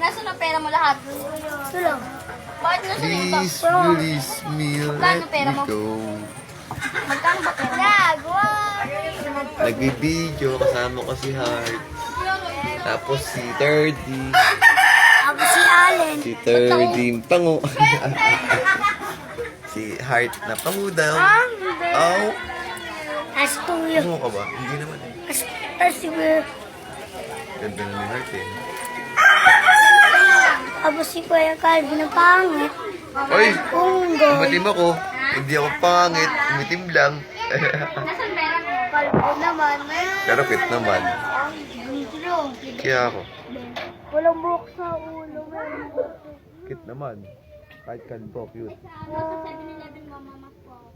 Nasaan ang pera mo lahat? Ito lang. Bakit nasa yung box? Please release me, Magkano let pera me mo? go. Magkano ba pera mo? Gagwa! Nagbibideo, kasama ko si Heart. Tapos si Thirdy. Ako si Allen. Si Thirdy, pango. Si Heart na pango daw. Oh, As tuyo. pango ka ba? Hindi naman eh. As tuyo. Ganda na ni Heart eh. Ako si Kuya Calvin na pangit. Oy! Unggoy. Umitim ako. Hindi ako pangit. Umitim lang. Nasaan pera mo? Kalbo naman. Pero fit naman. Ang Kaya ako. walang buhok sa ulo. Cute naman. Kahit kalbo, cute. Sa 7-Eleven mo, mama ko.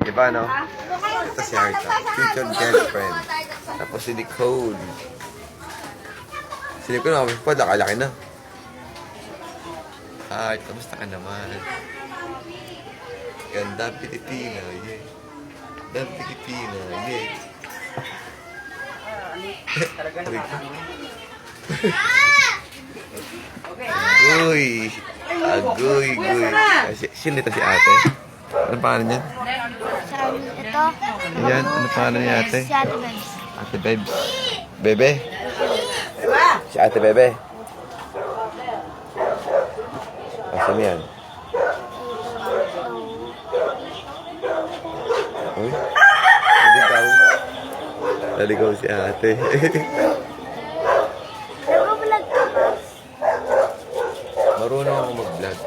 Diba no? Ito si Heart. Future girlfriend. Tapos si Nicole. Si Nicole namin pa, laki na. Heart, kamusta ka naman? Ganda, Pilipina, yeah. Ganda, Pilipina, yeah. Agoy! Agoy, goy. Sino ito si ate? Ano pangalan niya? Ito. Ayan, ano pangalan niya ate? Si Ate Benz. Ate Bebs. Bebe? Si Ate Bebe. Asan yan? Uy, naligaw. Naligaw si ate. Nag-vlog ka ba? Marunong ako mag-vlog.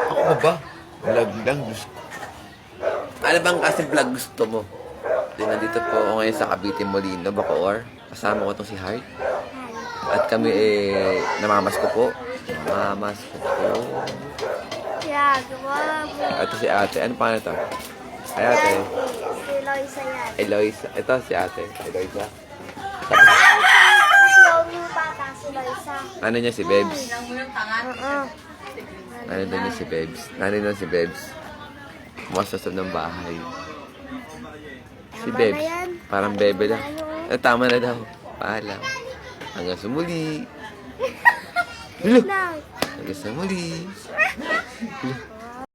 Ako ba? Vlog lang gusto. Ano bang kasi vlog gusto mo? Nandito po ako ngayon sa Cavite Molino, Bacoor. Kasama ko itong si Heart. At kami namamas ko po. Namamas ko po. Gagwa. Ito si ate. Ano pa ito? Ay ate. Si Loisa yan. Eloisa. Ito si ate. Eloisa. Mas yung bata si Loisa. Ano niya si Bebs? Oo. Ano doon niya si Bebs? Nani doon si Bebs? Kumasasab ng bahay. Si Tama na Bebs. yan. Parang bebe lang. Tama na daw. Paalam. Hanggang sa muli. Lang. Hanggang sa muli.